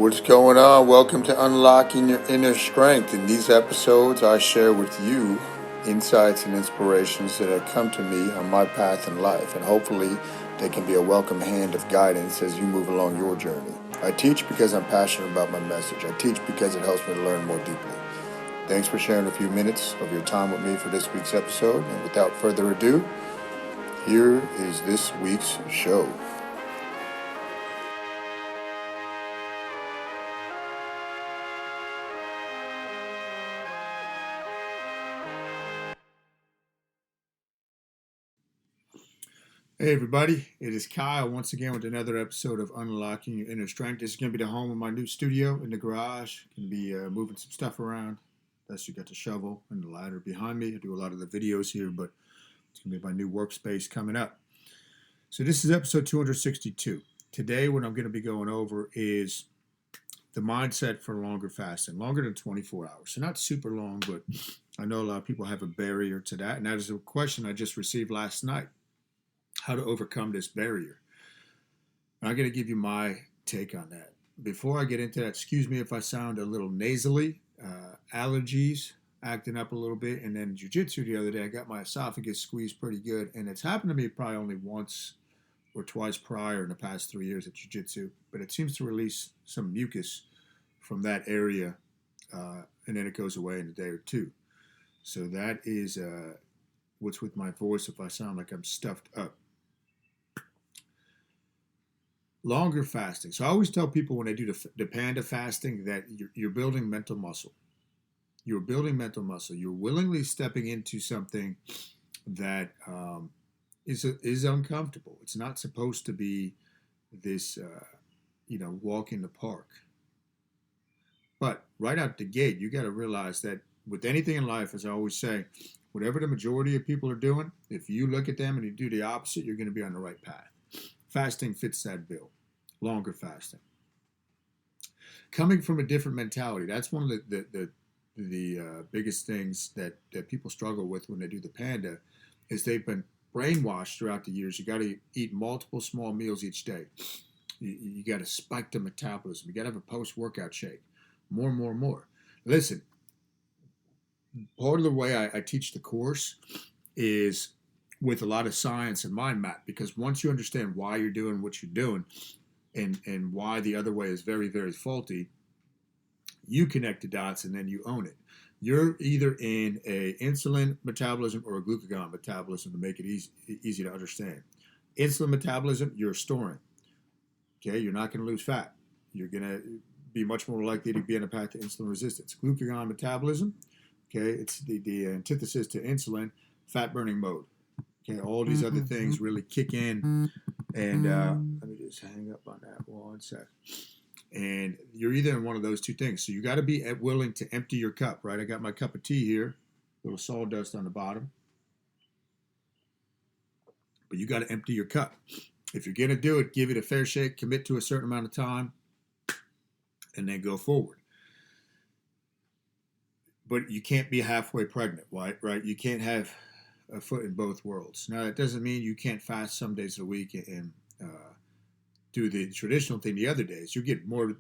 What's going on? Welcome to Unlocking Your Inner Strength. In these episodes, I share with you insights and inspirations that have come to me on my path in life, and hopefully they can be a welcome hand of guidance as you move along your journey. I teach because I'm passionate about my message. I teach because it helps me to learn more deeply. Thanks for sharing a few minutes of your time with me for this week's episode, and without further ado, here is this week's show. Hey everybody, it is Kyle once again with another episode of Unlocking Your Inner Strength. This is going to be the home of my new studio in the garage. Going to be moving some stuff around. Thus you got the shovel and the ladder behind me. I do a lot of the videos here, but it's going to be my new workspace coming up. So this is episode 262. Today what I'm going to be going over is the mindset for longer fasting, longer than 24 hours. So not super long, but I know a lot of people have a barrier to that. And that is a question I just received last night. How to overcome this barrier. I'm going to give you my take on that. Before I get into that, excuse me if I sound a little nasally, allergies acting up a little bit, and then jiu-jitsu the other day, I got my esophagus squeezed pretty good, and it's happened to me probably only once or twice prior in the past 3 years at jiu-jitsu, but it seems to release some mucus from that area, and then it goes away in a day or two. So that is what's with my voice if I sound like I'm stuffed up. Longer fasting. So I always tell people when they do the Panda Fasting that you're building mental muscle. You're building mental muscle. You're willingly stepping into something that is uncomfortable. It's not supposed to be this, walk in the park. But right out the gate, you got to realize that with anything in life, as I always say, whatever the majority of people are doing, if you look at them and you do the opposite, you're going to be on the right path. Fasting fits that bill. Longer fasting. Coming from a different mentality. That's one of the biggest things that people struggle with when they do the Panda is they've been brainwashed throughout the years. You got to eat multiple small meals each day. You got to spike the metabolism. You got to have a post-workout shake. More. Listen, part of the way I teach the course is with a lot of science and mind map, because once you understand why you're doing what you're doing and why the other way is very, very faulty, you connect the dots and then you own it. You're either in a insulin metabolism or a glucagon metabolism to make it easy to understand. Insulin metabolism, you're storing. Okay, you're not going to lose fat. You're going to be much more likely to be on a path to insulin resistance. Glucagon metabolism, okay, it's the antithesis to insulin, fat burning mode. Okay, all these other things really kick in, and let me just hang up on that one sec. And you're either in one of those two things. So you got to be willing to empty your cup, right? I got my cup of tea here, a little sawdust on the bottom. But you got to empty your cup. If you're going to do it, give it a fair shake, commit to a certain amount of time, and then go forward. But you can't be halfway pregnant, right? You can't have a foot in both worlds. Now, that doesn't mean you can't fast some days a week and do the traditional thing the other days. You get more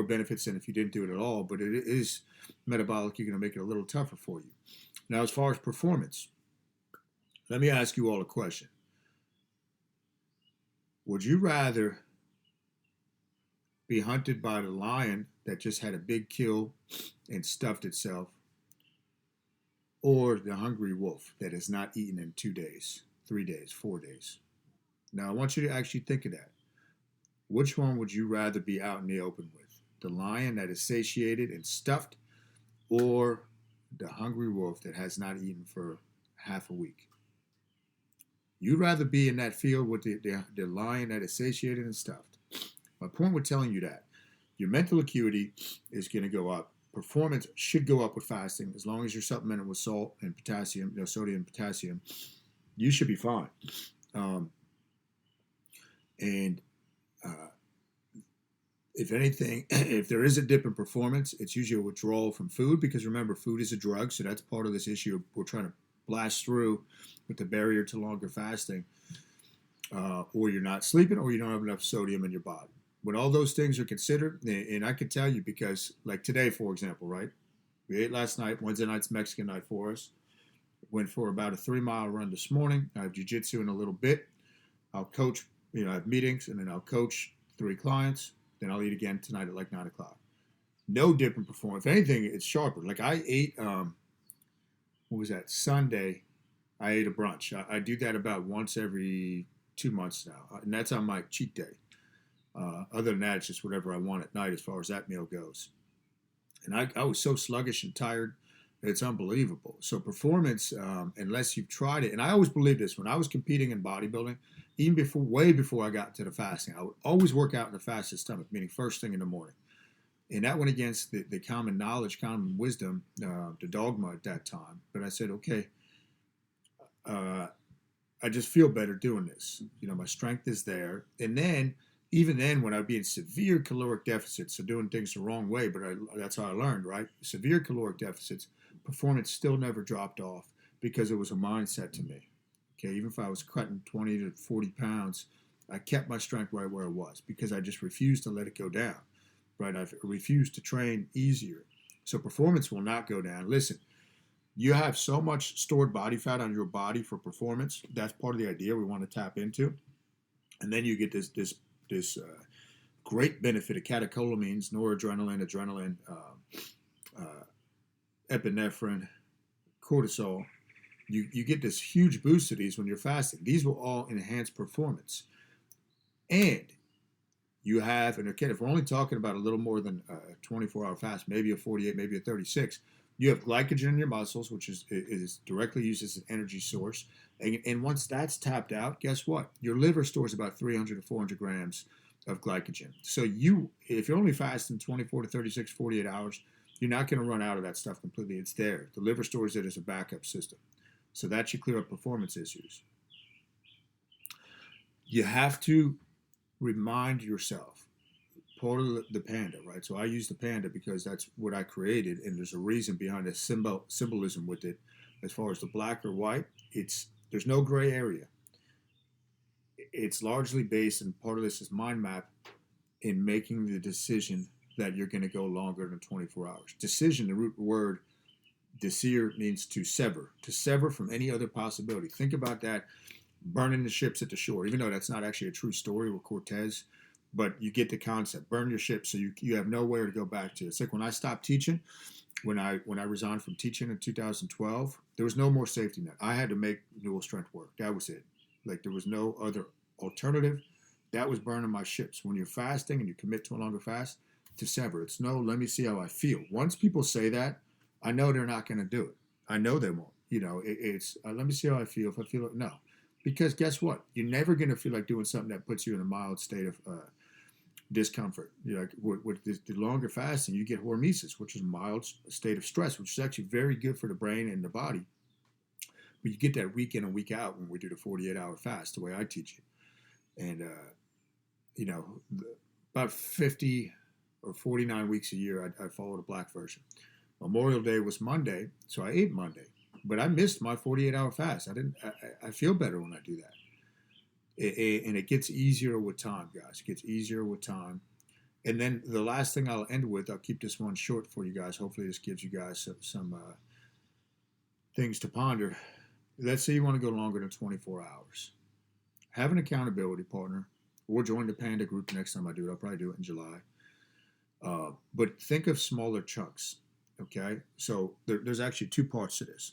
benefits than if you didn't do it at all, but it is metabolic. You're going to make it a little tougher for you. Now, as far as performance, let me ask you all a question. Would you rather be hunted by the lion that just had a big kill and stuffed itself, or the hungry wolf that has not eaten in 2 days, 3 days, 4 days? Now, I want you to actually think of that. Which one would you rather be out in the open with? The lion that is satiated and stuffed, or the hungry wolf that has not eaten for half a week? You'd rather be in that field with the lion that is satiated and stuffed. My point with telling you that, your mental acuity is going to go up. Performance should go up with fasting as long as you're supplemented with salt and potassium, sodium and potassium. You should be fine. If anything, if there is a dip in performance, it's usually a withdrawal from food, because remember, food is a drug, so that's part of this issue we're trying to blast through with the barrier to longer fasting. Or you're not sleeping, or you don't have enough sodium in your body. when all those things are considered, and I can tell you because, like today, for example, right? We ate last night. Wednesday night's Mexican night for us. Went for about a 3 mile run this morning. I have jujitsu in a little bit. I'll coach, I have meetings, and then I'll coach 3 clients. Then I'll eat again tonight at like 9 o'clock. No different performance. If anything, it's sharper. Like I ate, what was that? Sunday, I ate a brunch. I do that about once every 2 months now, and that's on my cheat day. Other than that, it's just whatever I want at night as far as that meal goes. And I was so sluggish and tired. It's unbelievable. So performance, unless you've tried it, and I always believed this when I was competing in bodybuilding, even before, way before I got to the fasting, I would always work out in the fastest stomach, meaning first thing in the morning. And that went against the common knowledge, common wisdom, the dogma at that time. But I said, okay, I just feel better doing this. My strength is there. And then, even then, when I'd be in severe caloric deficits, so doing things the wrong way, but that's how I learned, right? Severe caloric deficits, performance still never dropped off because it was a mindset to me. Okay, even if I was cutting 20 to 40 pounds, I kept my strength right where it was because I just refused to let it go down, right? I refused to train easier. So performance will not go down. Listen, you have so much stored body fat on your body for performance. That's part of the idea we want to tap into. And then you get this great benefit of catecholamines, noradrenaline, adrenaline, epinephrine, cortisol. You get this huge boost of these when you're fasting. These will all enhance performance. And you have, and again, if we're only talking about a little more than a 24-hour fast, maybe a 48, maybe a 36, you have glycogen in your muscles, which is directly used as an energy source. And once that's tapped out, guess what? Your liver stores about 300 to 400 grams of glycogen. So if you're only fasting 24 to 36, 48 hours, you're not going to run out of that stuff completely. It's there. The liver stores it as a backup system. So that should clear up performance issues. You have to remind yourself, part of the Panda, right? So I use the Panda because that's what I created, and there's a reason behind the symbolism with it. As far as the black or white, there's no gray area. It's largely based, and part of this is mind map, in making the decision that you're going to go longer than 24 hours. Decision, the root word desir means to sever from any other possibility. Think about that, burning the ships at the shore, even though that's not actually a true story with Cortez, but you get the concept. Burn your ships so you have nowhere to go back to. It's like when I stopped teaching, when I resigned from teaching in 2012, there was no more safety net. I had to make dual strength work. That was it. Like there was no other alternative. That was burning my ships. When you're fasting and you commit to a longer fast, to sever. It's no, let me see how I feel. Once people say that, I know they're not going to do it. I know they won't. It's let me see how I feel. If I feel it, no. Because guess what? You're never going to feel like doing something that puts you in a mild state of discomfort. Like with the longer fasting, you get hormesis, which is a mild state of stress, which is actually very good for the brain and the body. But you get that week in and week out when we do the 48-hour fast, the way I teach it. And, about 50 or 49 weeks a year, I follow the black version. Memorial Day was Monday, so I ate Monday. But I missed my 48-hour fast. I feel better when I do that. And it gets easier with time, guys. It gets easier with time. And then the last thing I'll end with, I'll keep this one short for you guys. Hopefully this gives you guys some things to ponder. Let's say you want to go longer than 24 hours. Have an accountability partner, or join the Panda group next time I do it. I'll probably do it in July. But think of smaller chunks, okay? So there's actually two parts to this.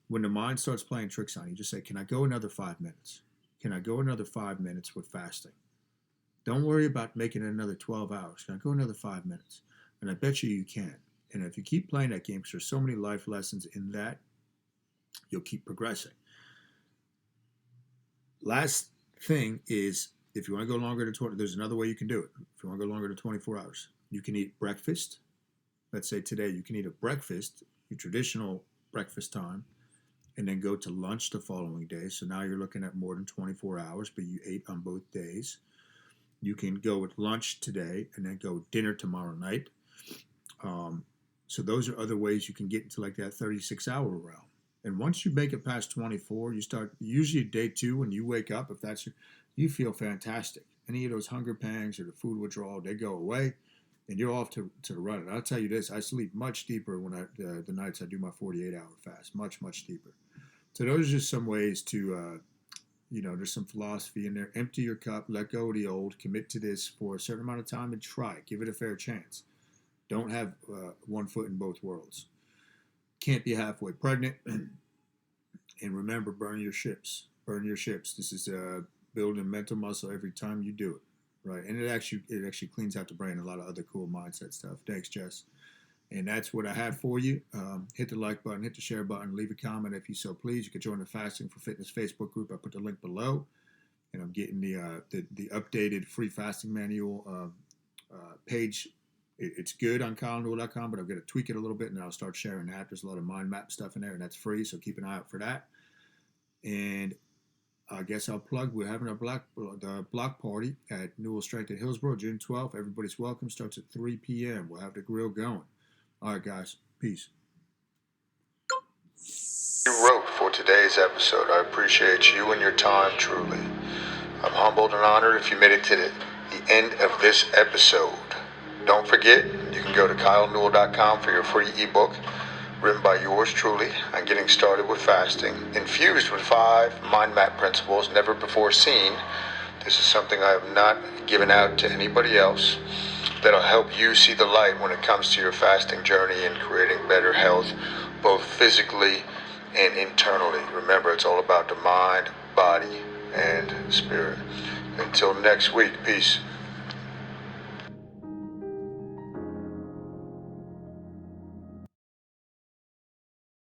When the mind starts playing tricks on you, just say, can I go another 5 minutes? Can I go another 5 minutes with fasting? Don't worry about making it another 12 hours. Can I go another 5 minutes? And I bet you can. And if you keep playing that game, because there's so many life lessons in that, you'll keep progressing. Last thing is, if you want to go longer than 20, there's another way you can do it. If you want to go longer than 24 hours, you can eat breakfast. Let's say today you can eat a breakfast, your traditional breakfast time, and then go to lunch the following day. So now you're looking at more than 24 hours, but you ate on both days. You can go with lunch today and then go dinner tomorrow night. So those are other ways you can get into like that 36-hour realm. And once you make it past 24, you start, usually day 2 when you wake up, if that's you feel fantastic. any of those hunger pangs or the food withdrawal, they go away, and you're off to the run. And I'll tell you this, I sleep much deeper when the nights I do my 48-hour fast, much, much deeper. So those are just some ways to, there's some philosophy in there. Empty your cup, let go of the old, commit to this for a certain amount of time and try it. Give it a fair chance. Don't have one foot in both worlds. Can't be halfway pregnant. And remember, burn your ships. Burn your ships. This is building mental muscle every time you do it, right? And it actually cleans out the brain, a lot of other cool mindset stuff. Thanks, Jess. And that's what I have for you. Hit the like button, hit the share button, leave a comment if you so please. You can join the Fasting for Fitness Facebook group. I put the link below. And I'm getting the updated free fasting manual page. It's good on kylenewell.com, but I'm going to tweak it a little bit, and I'll start sharing that. There's a lot of mind map stuff in there, and that's free, so keep an eye out for that. And I guess I'll plug, we're having the block party at Newell Strength at Hillsborough, June 12th. Everybody's welcome. Starts at 3 p.m. We'll have the grill going. All right, guys. Peace. You wrote for today's episode. I appreciate you and your time, truly. I'm humbled and honored if you made it to the end of this episode. Don't forget, you can go to kylenewell.com for your free ebook written by yours truly on getting started with fasting, infused with 5 mind map principles never before seen. This is something I have not given out to anybody else that'll help you see the light when it comes to your fasting journey and creating better health, both physically and internally. Remember, it's all about the mind, body, and spirit. Until next week, peace.